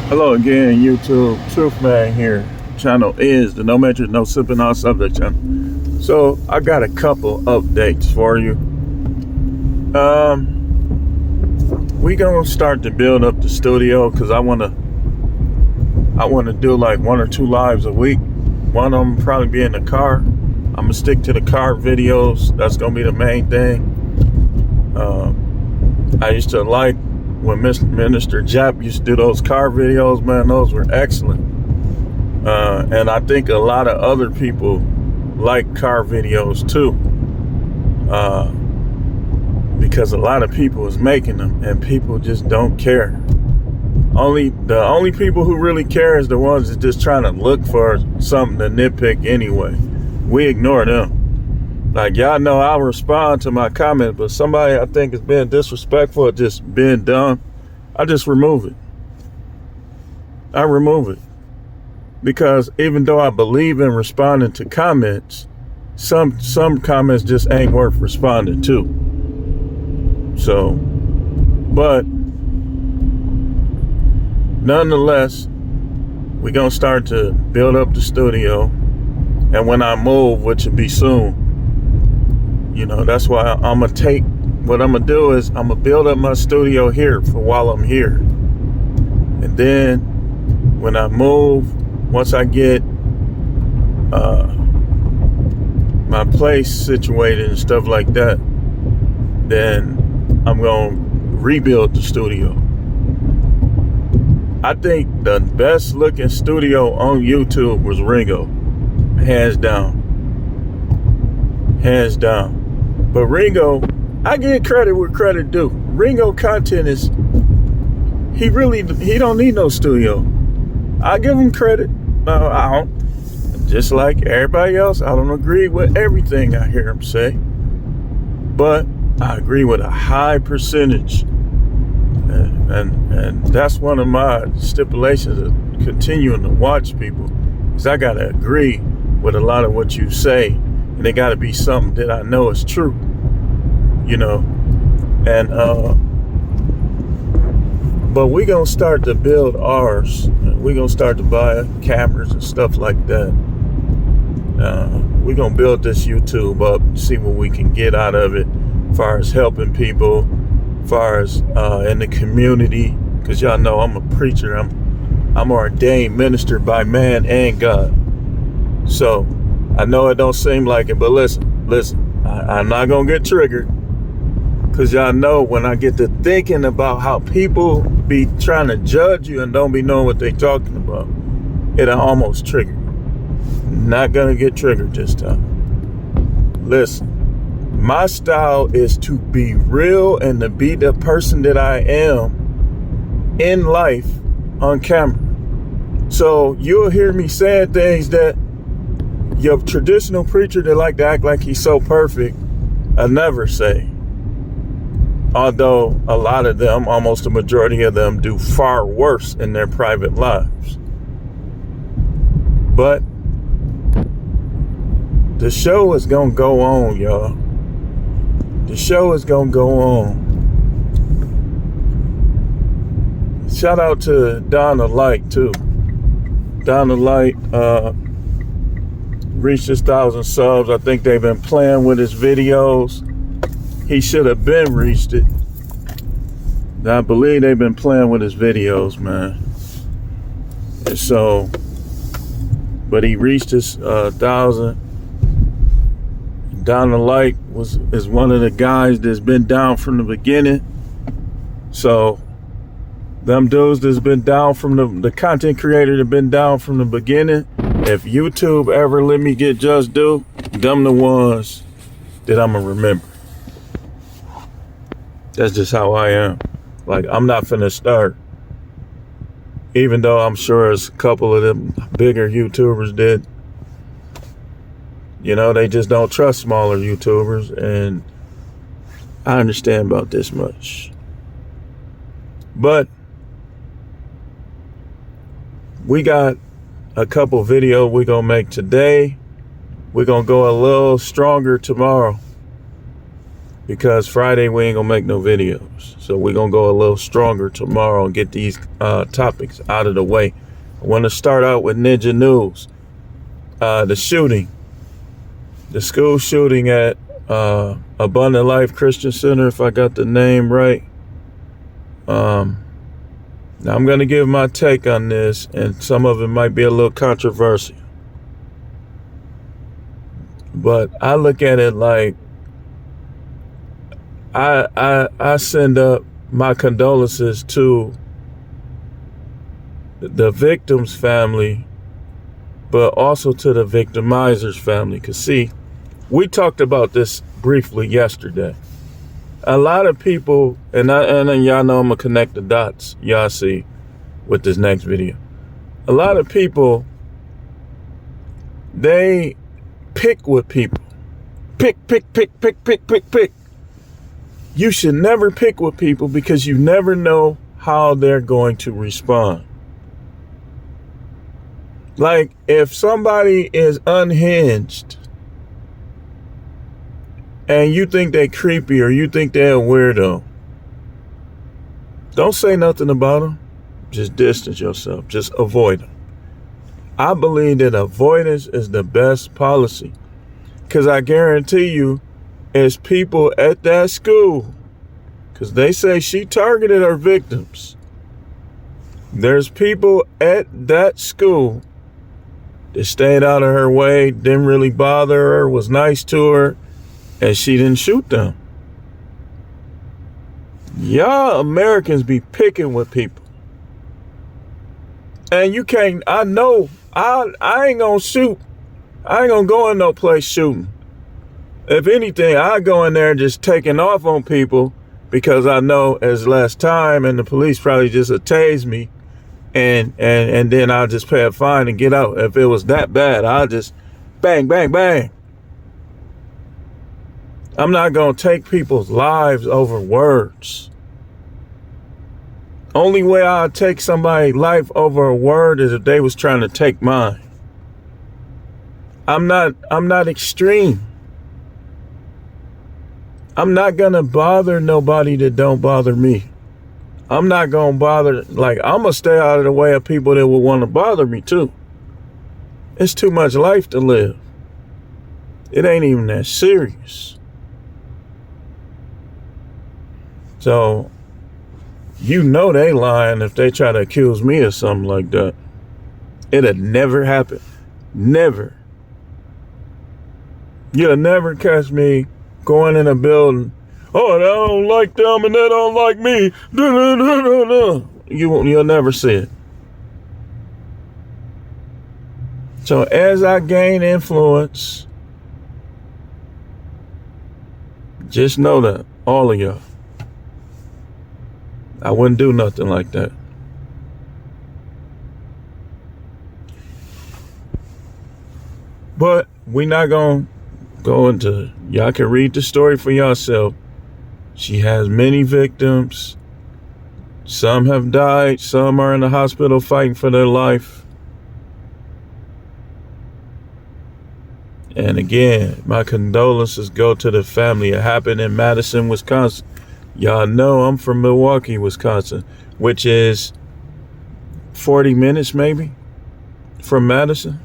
Hello again, YouTube. Truth Man here. Channel is the No Matrix, No Sipping on Subject channel. So I got a couple updates for you. We gonna start to build up the studio because I wanna do like 1 or 2 lives a week. One of them probably be in the car. I'm gonna stick to the car videos. That's gonna be the main thing. I used to like when Minister Jap used to do those car videos, man. Those were excellent. And I think a lot of other people like car videos too, because a lot of people is making them and people just don't care. The only people who really care is the ones that just trying to look for something to nitpick anyway. We ignore them. Like, y'all know I'll respond to my comment, but somebody I think is being disrespectful or just being dumb, I just remove it. I remove it. Because even though I believe in responding to comments, some comments just ain't worth responding to. So, but nonetheless, we're gonna start to build up the studio. And when I move, which will be soon, you know, that's why I'm gonna take, what I'm gonna do is I'm gonna build up my studio here for while I'm here. And then when I move, once I get my place situated and stuff like that, then I'm gonna rebuild the studio. I think the best looking studio on YouTube was Ringo, hands down. Hands down. But Ringo, I give credit where credit due. Ringo content is, he don't need no studio. I give him credit. No, I don't. Just like everybody else, I don't agree with everything I hear him say. But I agree with a high percentage. And that's one of my stipulations of continuing to watch people, is I gotta agree with a lot of what you say. And it got to be something that I know is true, you know. And but we gonna start to build ours. We gonna start to buy cameras and stuff like that. We gonna build this YouTube up, see what we can get out of it, as far as helping people, as far as in the community. Cause y'all know I'm a preacher. I'm ordained minister by man and God. So I know it don't seem like it, but listen, I'm not going to get triggered, because y'all know when I get to thinking about how people be trying to judge you and don't be knowing what they talking about, it'll almost trigger. Not going to get triggered this time. Listen, my style is to be real and to be the person that I am in life on camera. So you'll hear me saying things that your traditional preacher that like to act like he's so perfect, I never say. Although a lot of them, almost a majority of them, do far worse in their private lives. But the show is gonna go on, y'all. The show is gonna go on. Shout out to Donna Light too. Donna Light, reached his 1,000 subs. I think they've been playing with his videos. He should have been reached it. I believe they've been playing with his videos, man. And so, but he reached his 1,000. Down the Light is one of the guys that's been down from the beginning. So them dudes that's been down from the content creator that been down from the beginning, if YouTube ever let me get just due, them the ones that I'm gonna remember. That's just how I am. Like, I'm not finna start, even though I'm sure as a couple of them bigger YouTubers did. You know, they just don't trust smaller YouTubers, and I understand about this much. But we got a couple videos we're gonna make today. We're gonna go a little stronger tomorrow. because Friday we ain't gonna make no videos. So we're gonna go a little stronger tomorrow and get these topics out of the way. I want to start out with Ninja News. The shooting, the school shooting at Abundant Life Christian Center, if I got the name right. Now I'm going to give my take on this, and some of it might be a little controversial. But I look at it like I send up my condolences to the victim's family, but also to the victimizer's family. Because see, we talked about this briefly yesterday. A lot of people, and y'all know I'm gonna connect the dots, y'all see, with this next video. A lot of people, they pick with people. Pick. You should never pick with people because you never know how they're going to respond. Like, if somebody is unhinged and you think they're creepy or you think they're a weirdo, don't say nothing about them. Just distance yourself. Just avoid them. I believe that avoidance is the best policy, because I guarantee you, as people at that school, because they say she targeted her victims, there's people at that school that stayed out of her way, didn't really bother her, was nice to her, and she didn't shoot them. Y'all Americans be picking with people. And you can't, I know, I ain't gonna shoot. I ain't gonna go in no place shooting. If anything, I go in there just taking off on people because I know it's less time and the police probably just tase me and then I'll just pay a fine and get out. If it was that bad, I'll just bang, bang, bang. I'm not gonna take people's lives over words. Only way I'd take somebody's life over a word is if they was trying to take mine. I'm not extreme. I'm not gonna bother nobody that don't bother me. I'm not gonna bother, like, I'm gonna stay out of the way of people that will want to bother me too. It's too much life to live. It ain't even that serious. So, you know they lying if they try to accuse me of something like that. It'll never happen. Never. You'll never catch me going in a building. Oh, they don't like them and they don't like me. You'll never see it. So as I gain influence, just know that, all of y'all, I wouldn't do nothing like that. But we not gonna go into, y'all can read the story for yourself. She has many victims. Some have died. Some are in the hospital fighting for their life. And again, my condolences go to the family. It happened in Madison, Wisconsin. Y'all know I'm from Milwaukee, Wisconsin, which is 40 minutes maybe from Madison.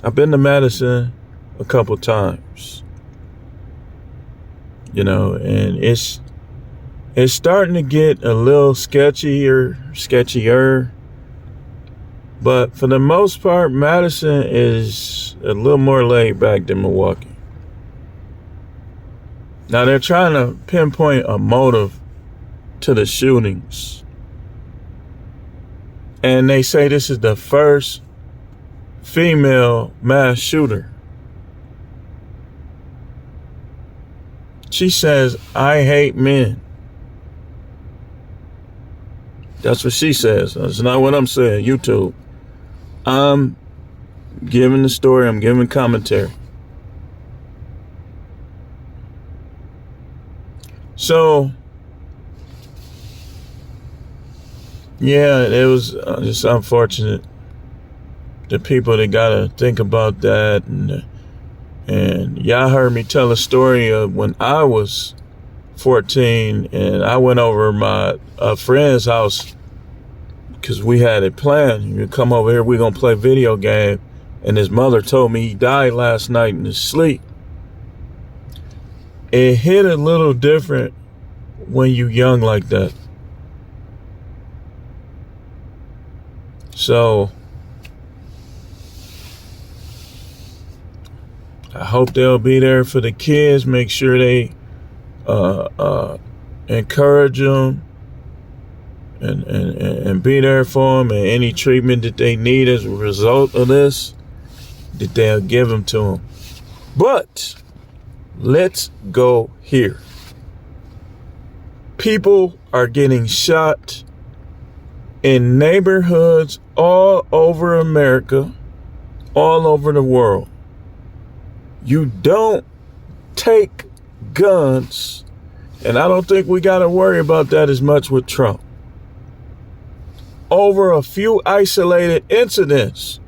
I've been to Madison a couple times, you know, and it's starting to get a little sketchier. But for the most part, Madison is a little more laid back than Milwaukee. Now they're trying to pinpoint a motive to the shootings. And they say this is the first female mass shooter. She says, "I hate men." That's what she says. That's not what I'm saying. YouTube. I'm giving the story. I'm giving commentary. So, yeah, it was just unfortunate. The people that gotta think about that, and And y'all heard me tell a story of when I was 14 and I went over my friend's house because we had it planned. You come over here, we're going to play video game. And his mother told me he died last night in his sleep. It hit a little different when you young like that. So I hope they'll be there for the kids. Make sure they encourage them and be there for them, and any treatment that they need as a result of this, that they'll give them to them. But let's go here. People are getting shot in neighborhoods all over America, all over the world. You don't take guns, and I don't think we got to worry about that as much with Trump. Over a few isolated incidents.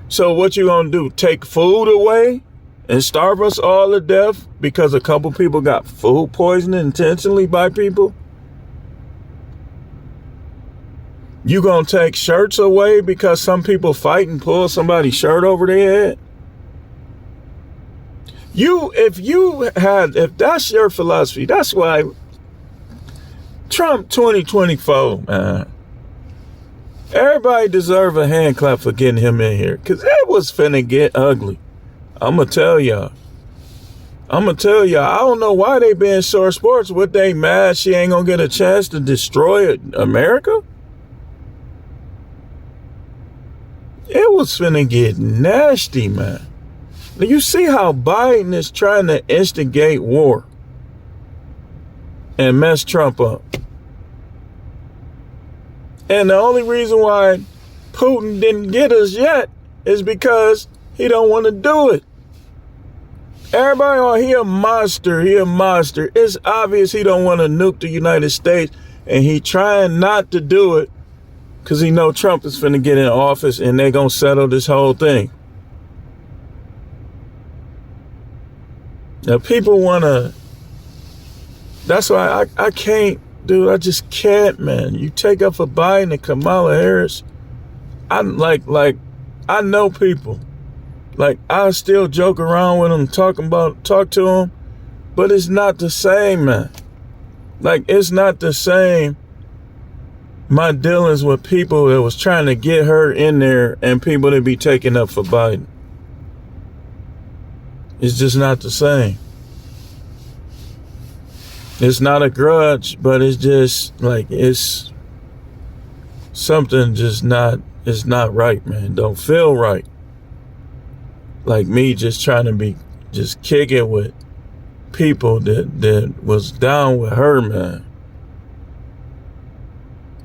So what you gonna do? Take food away and starve us all to death because a couple people got food poisoning intentionally by people? You gonna take shirts away because some people fight and pull somebody's shirt over their head? If that's your philosophy, that's why Trump 2024, man. Everybody deserve a hand clap for getting him in here, because it was finna get ugly. I'm going to tell y'all. I don't know why they being sore sports. What, they mad she ain't going to get a chance to destroy America? It was finna get nasty, man. Now you see how Biden is trying to instigate war and mess Trump up. And the only reason why Putin didn't get us yet is because he don't want to do it. Everybody, oh, he a monster. It's obvious he don't want to nuke the United States, and he trying not to do it because he know Trump is finna get in office and they gonna settle this whole thing. Now people wanna, that's why I can't, dude, I just can't, man. You take up for Biden and Kamala Harris. I know people. Like, I still joke around with them, talk to them, but it's not the same, man. Like, it's not the same. My dealings with people that was trying to get her in there and people that be taking up for Biden. It's just not the same. It's not a grudge, but it's just like, it's something just not, it's not right, man. Don't feel right. Like me just trying to just kick it with people that was down with her, man.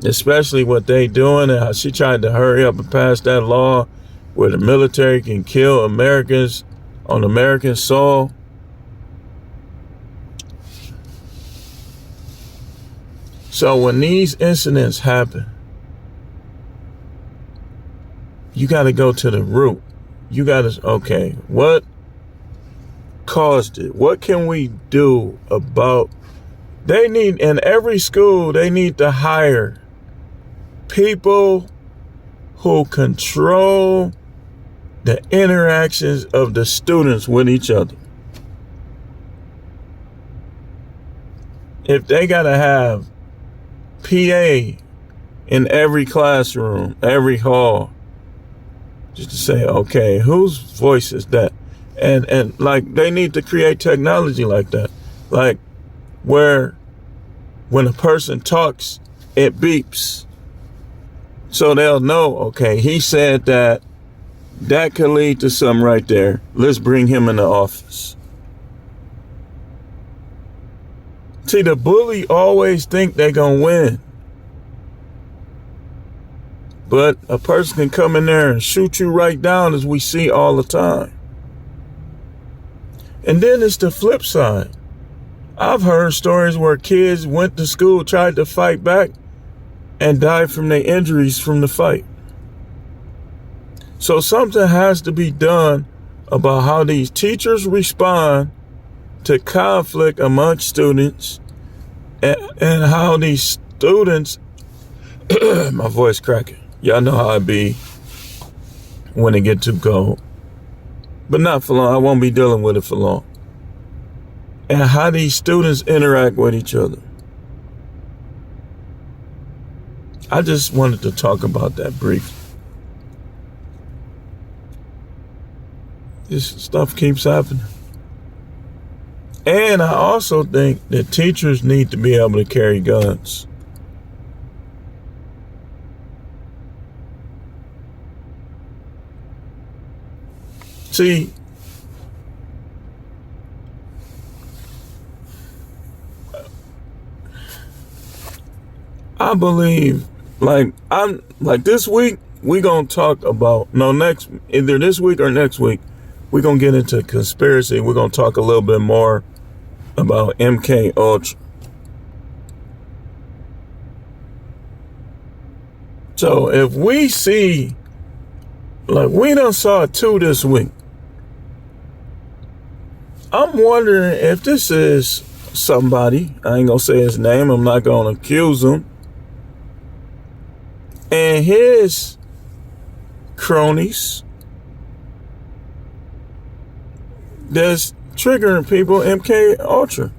Especially what they doing and how she tried to hurry up and pass that law where the military can kill Americans on American soil. So when these incidents happen, you got to go to the root. You got to, okay, what caused it? What can we do about, they need, in every school, they need to hire people who control the interactions of the students with each other. If they got to have PA in every classroom, every hall, just to say, okay, whose voice is that? And like, they need to create technology like that. Like, where when a person talks, it beeps. So they'll know, okay, he said that could lead to something right there. Let's bring him in the office. See, the bully always think they're going to win. But a person can come in there and shoot you right down, as we see all the time. And then it's the flip side. I've heard stories where kids went to school, tried to fight back, and died from their injuries from the fight. So something has to be done about how these teachers respond to conflict among students and how these students, my voice cracking. Y'all know how it be when it get too cold. But not for long. I won't be dealing with it for long. And how these students interact with each other. I just wanted to talk about that briefly. This stuff keeps happening. And I also think that teachers need to be able to carry guns. See, I believe, this week, we're going to talk about, either this week or next week, we're going to get into conspiracy. We're going to talk a little bit more about MK Ultra. So if we see, we done saw 2 this week. I'm wondering if this is somebody, I ain't going to say his name, I'm not going to accuse him, and his cronies that's triggering people MK Ultra.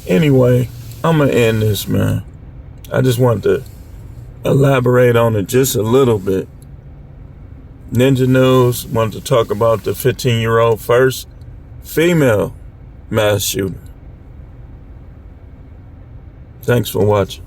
Anyway, I'm going to end this, man. I just want to elaborate on it just a little bit. Ninja News wanted to talk about the 15-year-old first female mass shooter. Thanks for watching.